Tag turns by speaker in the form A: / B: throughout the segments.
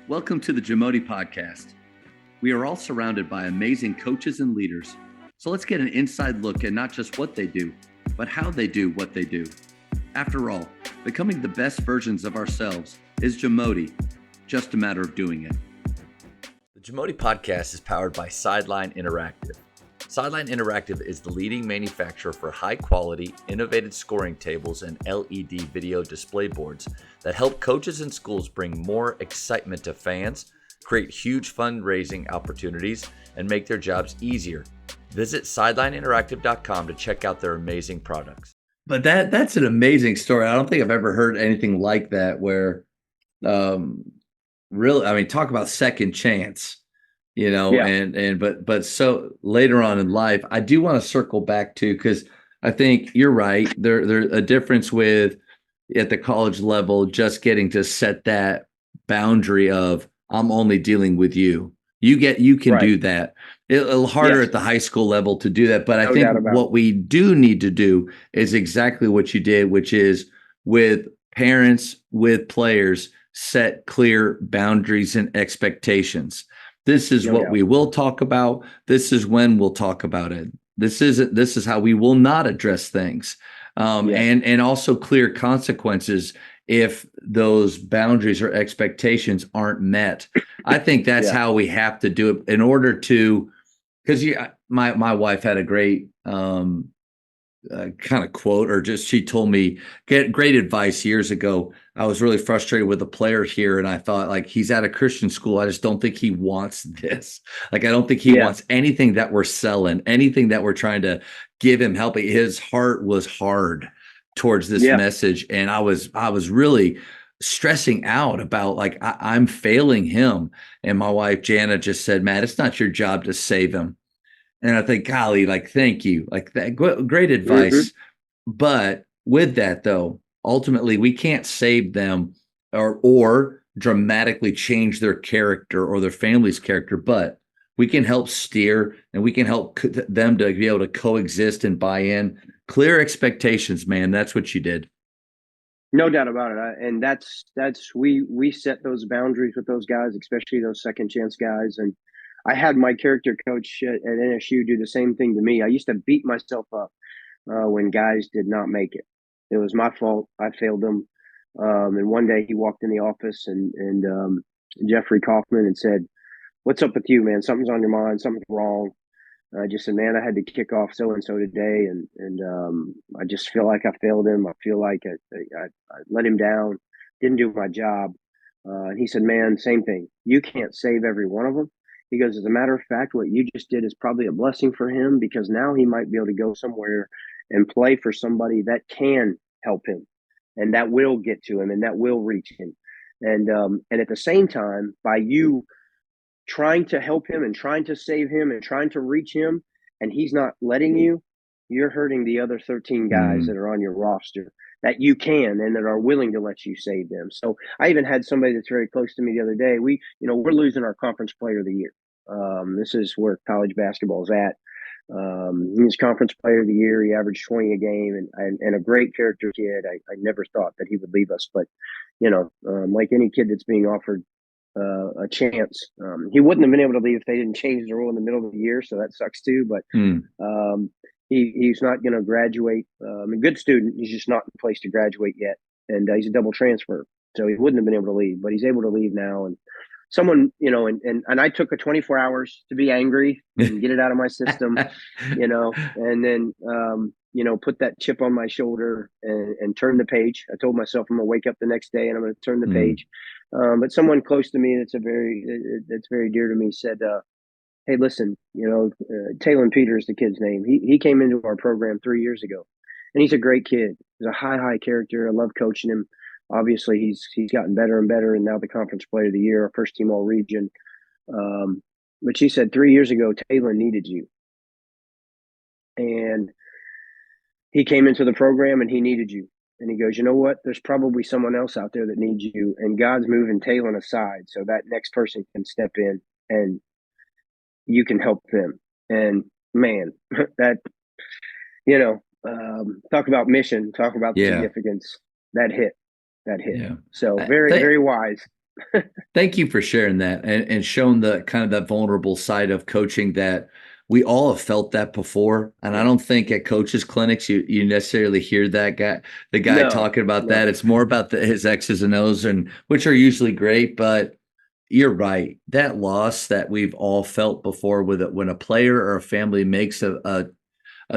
A: Welcome to the JAMODI podcast. We are all surrounded by amazing coaches and leaders. So let's get an inside look at not just what they do, but how they do what they do. After all, becoming the best versions of ourselves is JAMODI, just a matter of doing it.
B: The JAMODI podcast is powered by Sideline Interactive. Sideline Interactive is the leading manufacturer for high-quality, innovative scoring tables and LED video display boards that help coaches and schools bring more excitement to fans, create huge fundraising opportunities, and make their jobs easier. Visit sidelineinteractive.com to check out their amazing products.
A: But that's an amazing story. I don't think I've ever heard anything like that where really, I mean, talk about second chance. But so later on in life, I do want to circle back to, because I think you're right. There's a difference with at the college level, just getting to set that boundary of I'm only dealing with you. You can do that. It's a little harder at the high school level to do that. But I think what we do need to do is exactly what you did, which is with parents, with players, set clear boundaries and expectations. This is what we will talk about. This is when we'll talk about it. This is how we will not address things. And also clear consequences if those boundaries or expectations aren't met. I think that's how we have to do it in order to, because my wife had a great kind of quote, or just she told me great advice years ago. I was really frustrated with a player here, and I thought, like, he's at a Christian school. I just don't think he wants this. Like, I don't think he wants anything that we're selling, anything that we're trying to give him help. His heart was hard towards this message, and I was really stressing out about, like, I'm failing him. And my wife Jana just said, "Matt, it's not your job to save him." And I think, golly, like, thank you. Like, that great advice. But with that, though, ultimately we can't save them or dramatically change their character or their family's character, but we can help steer, and we can help them to be able to coexist and buy in. Clear expectations, man. That's what you did.
C: No doubt about it. And that's we set those boundaries with those guys, especially those second chance guys. And I had my character coach at NSU do the same thing to me. I used to beat myself up when guys did not make it. It was my fault. I failed them. And one day he walked in the office and Jeffrey Kaufman and said, "What's up with you, man? Something's on your mind. Something's wrong." I just said, "Man, I had to kick off so-and-so today. And I just feel like I failed him. I feel like I let him down, didn't do my job." And he said, "Man, same thing. You can't save every one of them." He goes, "As a matter of fact, what you just did is probably a blessing for him, because now he might be able to go somewhere and play for somebody that can help him and that will get to him and that will reach him." And at the same time, by you trying to help him and trying to save him and trying to reach him, and he's not letting you, you're hurting the other 13 guys that are on your roster that you can and that are willing to let you save them. So I even had somebody that's very close to me the other day. We're losing our conference player of the year. This is where college basketball is at. He's conference player of the year. He averaged 20 a game and a great character kid. I never thought that he would leave us, but like any kid that's being offered a chance, he wouldn't have been able to leave if they didn't change the rule in the middle of the year. So that sucks too. But he's not going to graduate. A good student. He's just not in place to graduate yet, and he's a double transfer, so he wouldn't have been able to leave. But he's able to leave now, and someone, and I took a 24 hours to be angry and get it out of my system, and then, put that chip on my shoulder and turn the page. I told myself I'm going to wake up the next day and I'm going to turn the page. But someone close to me that's very dear to me said, "Hey, listen, Taylor Peter is the kid's name. He came into our program 3 years ago, and he's a great kid. He's a high character. I love coaching him. Obviously, he's gotten better and better, and now the conference player of the year, our first team all region." But she said 3 years ago, Taylor needed you, and he came into the program and he needed you. And he goes, "You know what? There's probably someone else out there that needs you, and God's moving Taylor aside so that next person can step in and you can help them." And man, that talk about mission, talk about significance. That hit. So very wise.
A: Thank you for sharing that and showing the kind of that vulnerable side of coaching that we all have felt that before. And I don't think at coaches clinics you necessarily hear the guy
C: No,
A: talking about
C: no,
A: that. It's more about his X's and O's, and which are usually great. But you're right. That loss that we've all felt before with it, when a player or a family makes a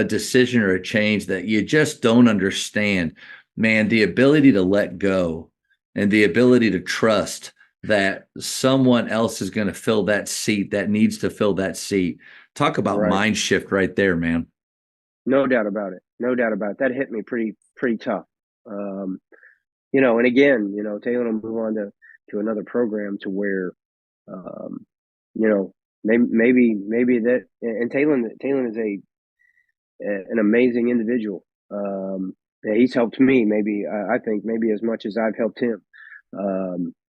A: decision or a change that you just don't understand, man, the ability to let go and the ability to trust that someone else is going to fill that seat that needs to fill that seat. Talk about
C: right.
A: mind shift right there, man.
C: No doubt about it. No doubt about it. That hit me pretty tough. Um, and again, Taylor will move on to another program to where, um, you know, maybe that, and Taylor is an amazing individual. And he's helped me maybe, I think maybe as much as I've helped him.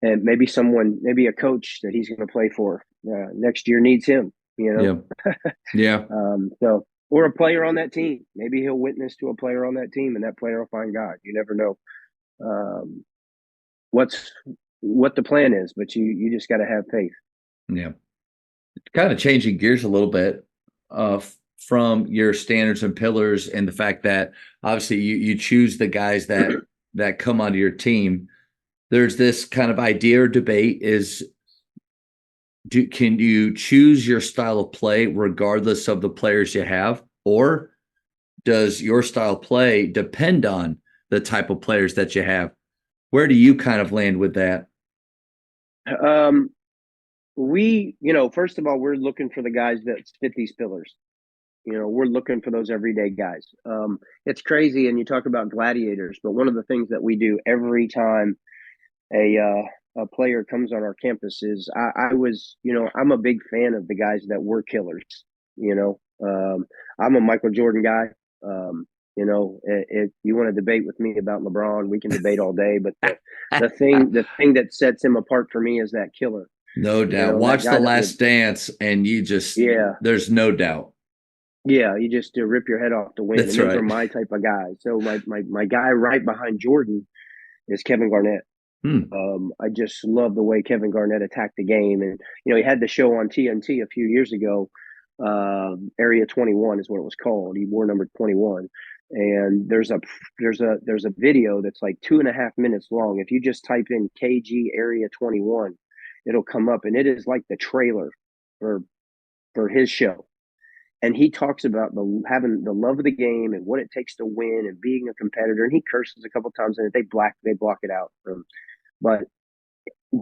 C: And maybe a coach that he's going to play for next year needs him, you know?
A: Yeah. Yeah.
C: Or a player on that team. Maybe he'll witness to a player on that team, and that player will find God. You never know um, what's what the plan is, but you just got to have faith.
A: Yeah. Kind of changing gears a little bit from your standards and pillars and the fact that obviously you choose the guys that come onto your team. There's this kind of idea or debate is can you choose your style of play regardless of the players you have, or does your style of play depend on the type of players that you have? Where do you kind of land with that?
C: Um, first of all, we're looking for the guys that fit these pillars. We're looking for those everyday guys. It's crazy, and you talk about gladiators, but one of the things that we do every time a player comes on our campus is I'm a big fan of the guys that were killers. I'm a Michael Jordan guy. If you want to debate with me about LeBron, we can debate all day. But the thing that sets him apart for me is that killer.
A: No doubt.
C: That
A: Watch The
C: guy that
A: Last
C: would,
A: Dance, and you just,
C: yeah,
A: there's no doubt.
C: yeah, you just rip your head off to win.
A: That's
C: And those are
A: right.
C: my type of guys. So my guy right behind Jordan is Kevin Garnett.
A: Hmm.
C: I just love the way Kevin Garnett attacked the game, and he had the show on TNT a few years ago. Area 21 is what it was called. He wore number 21, and there's a video that's like 2.5 minutes long. If you just type in KG Area 21, it'll come up, and it is like the trailer for his show. And he talks about having the love of the game and what it takes to win and being a competitor. And he curses a couple times in it. They block it out from, but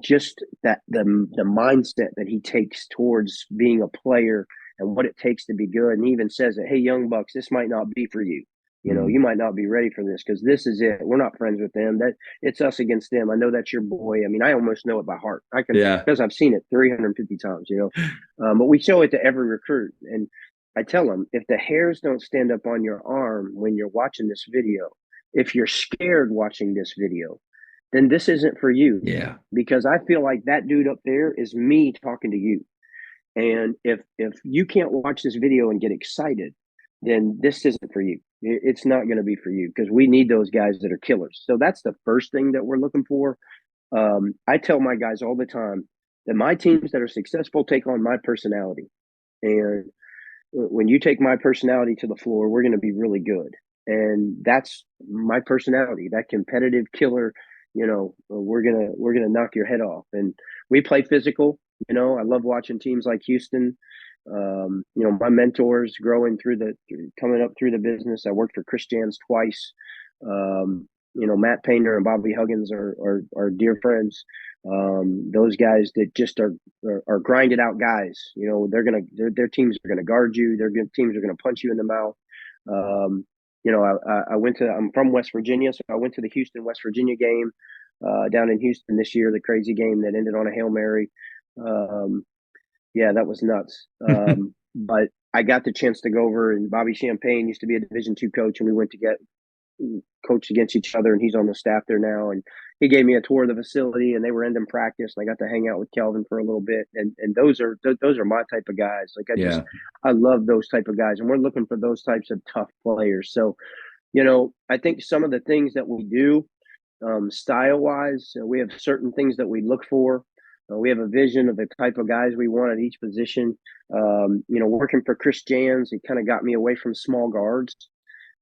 C: just that the mindset that he takes towards being a player and what it takes to be good. And he even says that, hey, young bucks, this might not be for you. You
A: Hmm.
C: might not be ready for this because this is it. We're not friends with them. That it's us against them. I know that's your boy. I mean, I almost know it by heart. I can
A: Yeah.
C: because I've seen it 350 times. But we show it to every recruit, and I tell them if the hairs don't stand up on your arm when you're watching this video, if you're scared watching this video, then this isn't for you
A: Yeah.
C: because I feel like that dude up there is me talking to you. And if you can't watch this video and get excited, then this isn't for you. It's not going to be for you because we need those guys that are killers. So that's the first thing that we're looking for. I tell my guys all the time that my teams that are successful take on my personality. And when you take my personality to the floor, we're going to be really good. And that's my personality, that competitive killer. We're gonna knock your head off. And we play physical. I love watching teams like Houston. My mentors coming up through the business. I worked for Chris Jans twice. Matt Painter and Bobby Huggins are dear friends. Those guys that just are grinded out guys. Their teams are gonna guard you. Teams are gonna punch you in the mouth. Um, I'm from West Virginia, so I went to the Houston, West Virginia game down in Houston this year, the crazy game that ended on a Hail Mary. Um, yeah, that was nuts. But I got the chance to go over, and Bobby Champagne used to be a Division II coach, and we went to get coached against each other, and he's on the staff there now. And he gave me a tour of the facility, and they were ending practice, and I got to hang out with Kelvin for a little bit. And those are my type of guys. Like
A: Yeah.
C: I love those type of guys, and we're looking for those types of tough players. So, I think some of the things that we do Style wise, we have certain things that we look for. We have a vision of the type of guys we want at each position. Working for Chris Jans, it kind of got me away from small guards.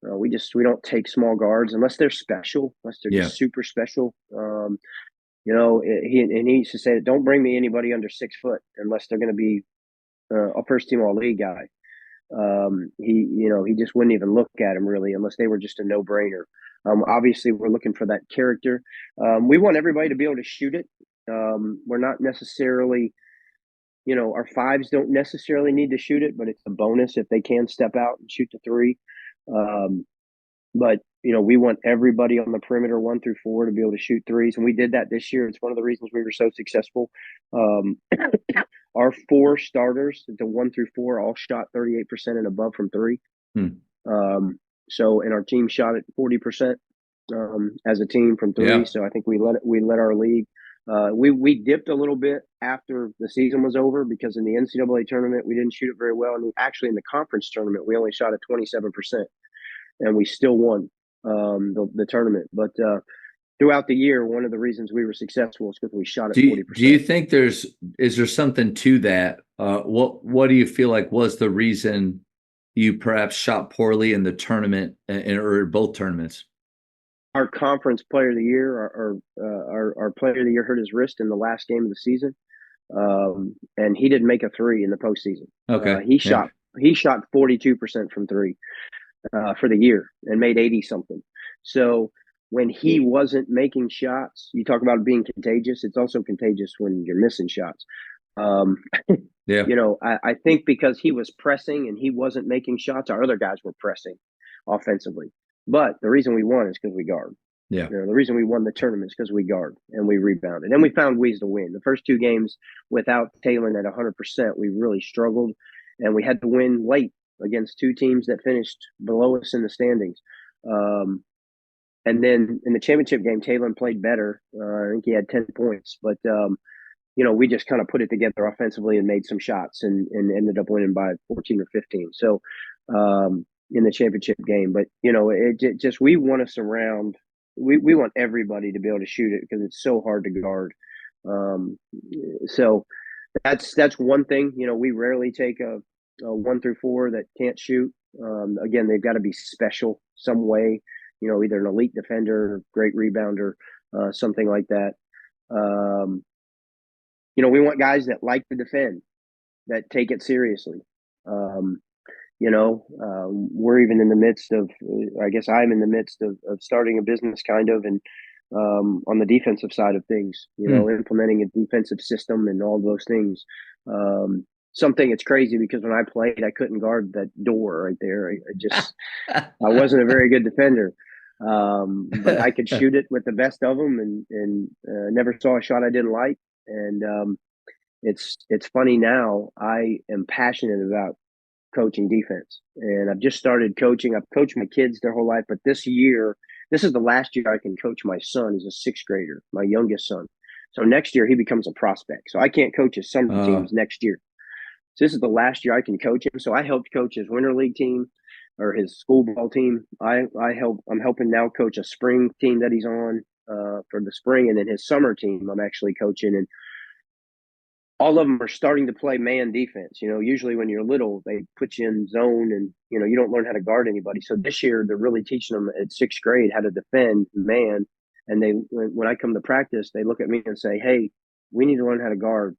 C: We don't take small guards unless they're special, unless they're
A: Yeah.
C: just super special. He used to say, "Don't bring me anybody under 6 foot unless they're going to be a first team all league guy." He just wouldn't even look at him really unless they were just a no brainer. Obviously, we're looking for that character. We want everybody to be able to shoot it. We're not necessarily, our fives don't necessarily need to shoot it, but it's a bonus if they can step out and shoot the three. But we want everybody on the perimeter 1 through 4 to be able to shoot threes, and we did that this year. It's one of the reasons we were so successful. Our 4 starters, the 1 through 4, all shot 38% and above from three.
A: Hmm.
C: And our team shot at 40% as a team from three.
A: Yeah.
C: So I think we led our league. We dipped a little bit after the season was over because in the NCAA tournament we didn't shoot it very well, and actually in the conference tournament we only shot at 27%, and we still won the tournament. But throughout the year, one of the reasons we were successful is because we shot at 40%.
A: Do you think is there something to that? What do you feel like was the reason you perhaps shot poorly in the tournament or both tournaments?
C: Our conference player of the year, our player of the year hurt his wrist in the last game of the season, and he didn't make a three in the postseason.
A: Okay,
C: he shot 42% from three for the year and made 80 something. So when he wasn't making shots, you talk about being contagious. It's also contagious when you're missing shots.
A: Yeah.
C: I think because he was pressing and he wasn't making shots, our other guys were pressing offensively. But the reason we won is because we guard.
A: Yeah.
C: The reason we won the tournament is because we guard and we rebounded. And we found ways to win. The first 2 games without Taylor at 100%, we really struggled. And we had to win late against 2 teams that finished below us in the standings. And then in the championship game, Taylor played better. I think he had 10 points. But, we just kind of put it together offensively and made some shots and ended up winning by 14 or 15. So, in the championship game, but it just we want to surround. We want everybody to be able to shoot it because it's so hard to guard. So that's one thing. We rarely take a 1 through 4 that can't shoot. Again, they've got to be special some way. Either an elite defender, great rebounder, something like that. We want guys that like to defend, that take it seriously. We're even in the midst of, I guess I'm in the midst of starting a business kind of, and on the defensive side of things, implementing a defensive system and all those things. Something it's crazy because when I played, I couldn't guard that door right there. I wasn't a very good defender. But I could shoot it with the best of them and never saw a shot I didn't like. And it's funny now, I am passionate about coaching defense, and I've just started coaching. I've coached my kids their whole life, but this is the last year I can coach my son. He's a 6th grader, my youngest son. So next year he becomes a prospect. So I can't coach his summer teams next year. So this is the last year I can coach him. So I helped coach his winter league team or his school ball team. I'm helping now coach a spring team that he's on for the spring, and then his summer team I'm actually coaching. And all of them are starting to play man defense. Usually when you're little, they put you in zone and, you don't learn how to guard anybody. So this year they're really teaching them at 6th grade how to defend man. And when I come to practice, they look at me and say, "Hey, we need to learn how to guard.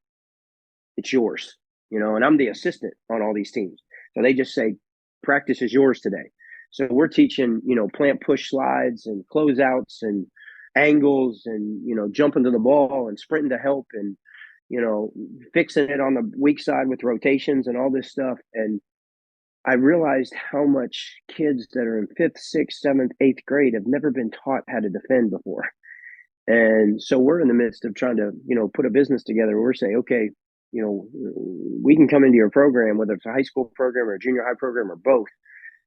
C: It's yours." And I'm the assistant on all these teams. So they just say, "Practice is yours today." So we're teaching, plant push slides and closeouts and angles and, jumping to the ball and sprinting to help and, fixing it on the weak side with rotations and all this stuff. And I realized how much kids that are in 5th, 6th, 7th, 8th grade have never been taught how to defend before. And so we're in the midst of trying to, put a business together where we're saying, okay, we can come into your program, whether it's a high school program or a junior high program or both,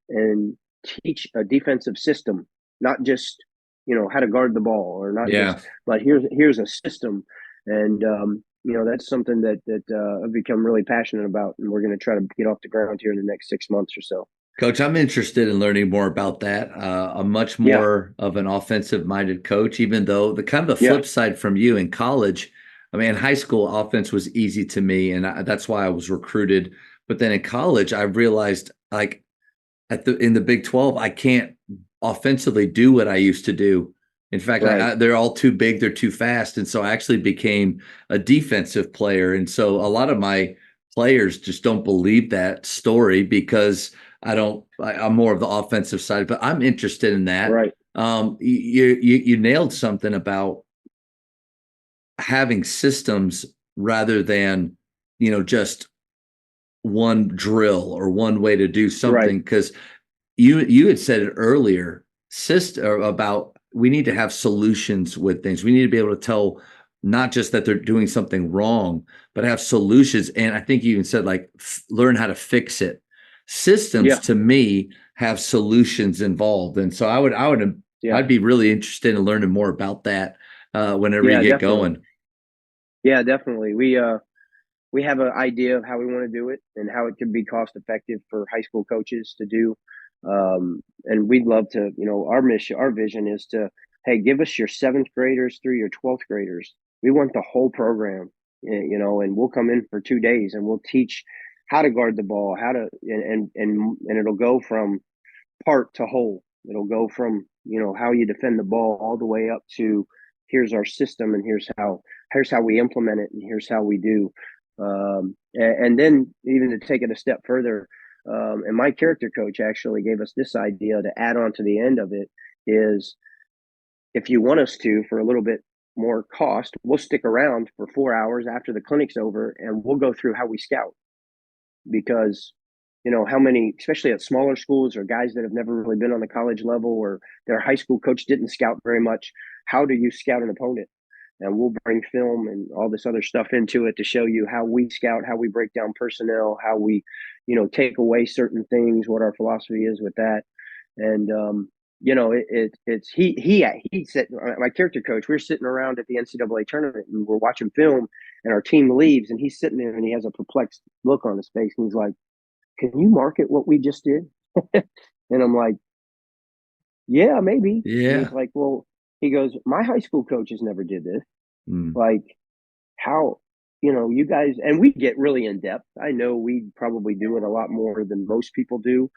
C: and teach a defensive system, not just, how to guard the ball or not just, but here's a system. And, that's something that I've become really passionate about, and we're going to try to get off the ground here in the next 6 months or so.
A: Coach, I'm interested in learning more about that. I'm much
C: Yeah,
A: more of an offensive minded coach, even though the kind of the
C: yeah,
A: flip side from you in college, I mean, in high school, offense was easy to me, and that's why I was recruited. But then in college, I realized like in the Big 12, I can't offensively do what I used to do. In fact,
C: right,
A: they're all too big, they're too fast, and so I actually became a defensive player. And so a lot of my players just don't believe that story because I'm more of the offensive side, but I'm interested in that.
C: right,
A: You nailed something about having systems rather than just one drill or one way to do
C: right.
A: something because you had said it earlier, about we need to have solutions with things. We need to be able to tell not just that they're doing something wrong, but have solutions. And I think you even said like learn how to fix it. Systems
C: Yeah,
A: to me have solutions involved, and so
C: yeah,
A: I'd be really interested in learning more about that whenever you
C: yeah,
A: get
C: definitely.
A: going.
C: Yeah, definitely. We have an idea of how we want to do it and how it can be cost effective for high school coaches to do. And we'd love to, our mission, our vision is to, hey, give us your seventh graders through your 12th graders. We want the whole program, and we'll come in for 2 days and we'll teach how to guard the ball, how to, and it'll go from part to whole. It'll go from, how you defend the ball all the way up to here's our system and here's how we implement it and here's how we do. And then even to take it a step further, and my character coach actually gave us this idea to add on to the end of it is if you want us to for a little bit more cost, we'll stick around for 4 hours after the clinic's over and we'll go through how we scout because how many, especially at smaller schools or guys that have never really been on the college level or their high school coach didn't scout very much, how do you scout an opponent? And we'll bring film and all this other stuff into it to show you how we scout, how we break down personnel, how we take away certain things, what our philosophy is with that. And it's he said, my character coach, we're sitting around at the NCAA tournament and we're watching film and our team leaves and he's sitting there and he has a perplexed look on his face and he's like, can you market what we just did? And I'm like, yeah, maybe. And he's
A: Yeah.
C: like, well, he goes, my high school coaches never did this.
A: Mm.
C: Like, how, you guys, and we get really in depth. I know we probably do it a lot more than most people do.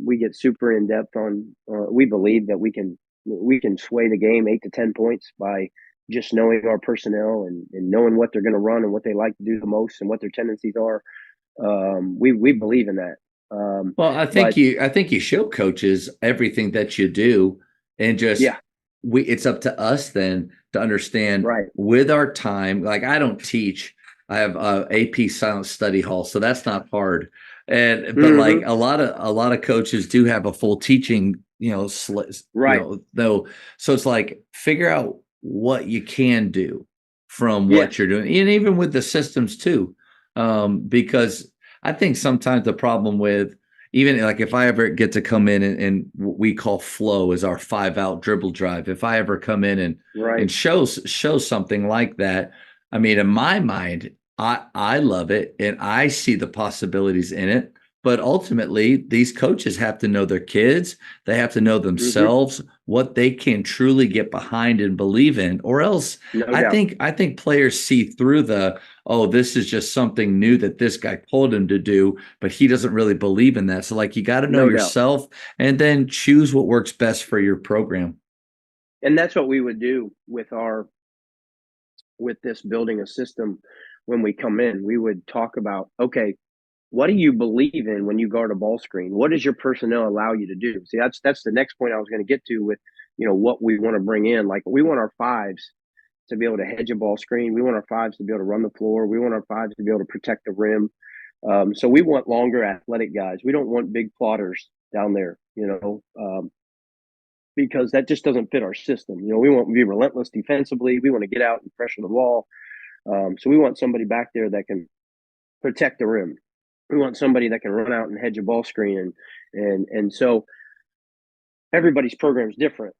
C: We get super in depth on, we believe that we can sway the game 8 to 10 points by just knowing our personnel and knowing what they're going to run and what they like to do the most and what their tendencies are. We believe in that.
A: Well,
C: But
A: I think you show coaches everything that you do, and just
C: yeah,
A: we it's up to us then to understand
C: right.
A: with our time. Like I don't teach. I have AP Silent Study Hall, so that's not hard. And but like
C: Hmm.
A: a lot of coaches do have a full teaching,
C: Right.
A: though. So it's like figure out what you can do from what
C: Yes.
A: you're doing, and even with the systems too, because I think sometimes the problem with even like if I ever get to come in and what we call flow is our 5 out dribble drive. If I ever come in
C: Right.
A: and show something like that, I mean, in my mind, I love it and I see the possibilities in it. But ultimately, these coaches have to know their kids. They have to know
C: Hmm.
A: themselves, what they can truly get behind and believe in, or else
C: No doubt.
A: I think players see through the, oh, this is just something new that this guy told him to do, but he doesn't really believe in that. So like you got to know
C: No doubt.
A: yourself and then choose what works best for your program.
C: And that's what we would do with this building a system when we come in. We would talk about, okay, what do you believe in when you guard a ball screen? What does your personnel allow you to do? See, that's the next point I was going to get to with, what we want to bring in. Like we want our fives to be able to hedge a ball screen. We want our fives to be able to run the floor. We want our fives to be able to protect the rim. So we want longer athletic guys. We don't want big plotters down there, because that just doesn't fit our system. We want to be relentless defensively. We want to get out and pressure the ball. So we want somebody back there that can protect the rim. We want somebody that can run out and hedge a ball screen. And so everybody's program is different.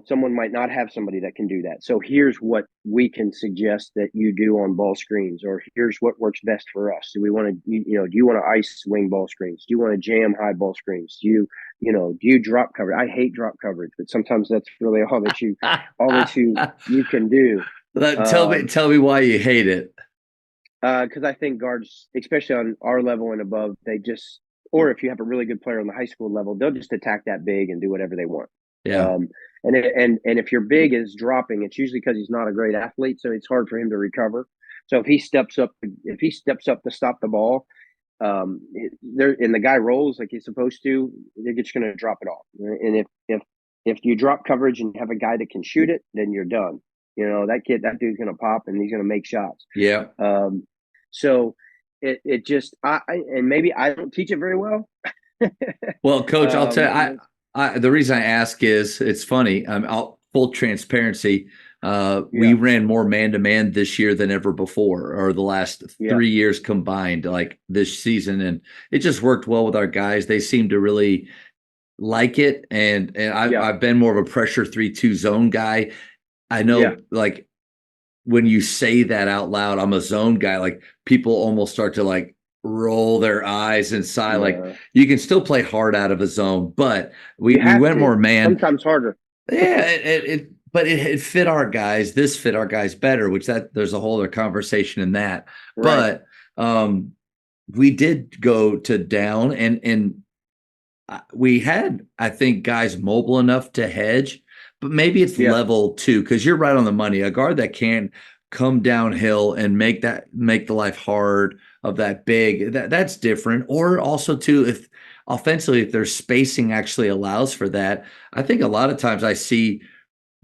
C: someone might not have somebody that can do that. So here's what we can suggest that you do on ball screens, or here's what works best for us. Do we want to, do you want to ice swing ball screens? Do you want to jam high ball screens? Do you drop coverage? I hate drop coverage, but sometimes that's really all that you can do.
A: Tell me why you hate it.
C: Because I think guards, especially on our level and above, or if you have a really good player on the high school level, they'll just attack that big and do whatever they want.
A: Yeah.
C: And if your big is dropping, it's usually because he's not a great athlete, so it's hard for him to recover. So if he steps up to stop the ball, and the guy rolls like he's supposed to, they're just going to drop it off. And if you drop coverage and have a guy that can shoot it, then you're done. That dude's going to pop and he's going to make shots.
A: Yeah.
C: So it just and maybe I don't teach it very well.
A: Well, Coach, I'll tell you, the reason I ask is it's funny. Full transparency. We ran more man-to-man this year than ever before, or the last 3 years combined, like this season. And it just worked well with our guys. They seem to really like it. And I've been more of a pressure 3-2 zone guy. I know like when you say that out loud, I'm a zone guy, like people almost start to like roll their eyes and sigh. Like you can still play hard out of a zone, but we went more man.
C: Sometimes harder.
A: Yeah, but it fit our guys. This fit our guys better, which there's a whole other conversation in that. Right. But we did go to down and we had, I think, guys mobile enough to hedge, but maybe it's level 2, because you're right on the money. A guard that can come downhill and make the life hard of that big, that's different. Or also too, if offensively, if their spacing actually allows for that, I think a lot of times I see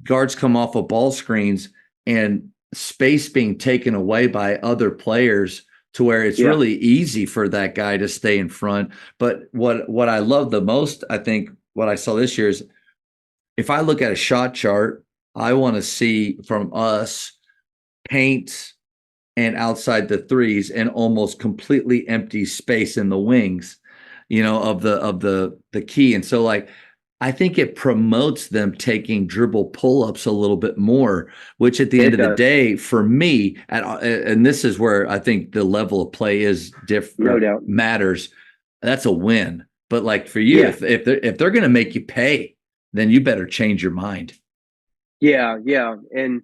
A: guards come off of ball screens and space being taken away by other players to where it's really easy for that guy to stay in front. But what I love the most, I think what I saw this year is, if I look at a shot chart, I want to see from us paint and outside the threes and almost completely empty space in the wings, of the key. And so like, I think it promotes them taking dribble pull-ups a little bit more, which at the end of the day, for me, and this is where I think the level of play is different,
C: no doubt,
A: matters. That's a win. But like for you, if they're going to make you pay, then you better change your mind.
C: Yeah. And,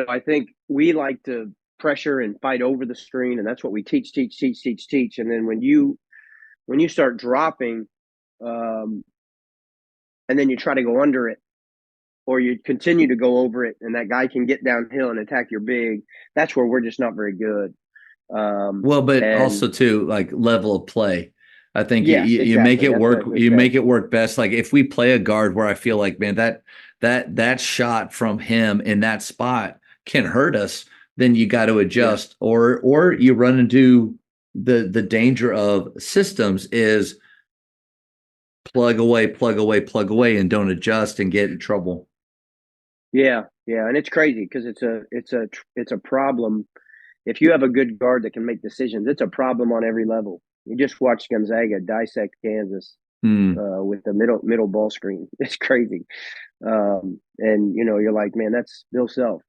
C: I think we like to pressure and fight over the screen, and that's what we teach. And then when you start dropping, and then you try to go under it, or you continue to go over it, and that guy can get downhill and attack your big, that's where we're just not very good.
A: But also too, like level of play. I think you make it work. You make it work best. Like if we play a guard where I feel like, man, that shot from him in that spot can hurt us, then you got to adjust, or you run into the danger of systems is plug away, and don't adjust and get in trouble.
C: Yeah, and it's crazy because it's a problem. If you have a good guard that can make decisions, it's a problem on every level. You just watch Gonzaga dissect Kansas with the middle ball screen. It's crazy, and you're like, man, that's Bill Self.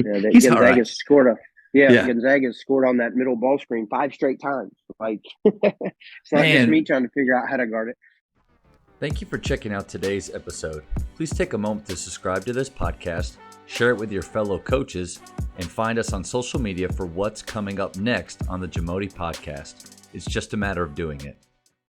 C: Gonzaga scored Gonzaga scored on that middle ball screen 5 straight times. Like, it's not just me trying to figure out how to guard it.
B: Thank you for checking out today's episode. Please take a moment to subscribe to this podcast, share it with your fellow coaches, and find us on social media for what's coming up next on the JAMODI podcast. It's just a matter of doing it.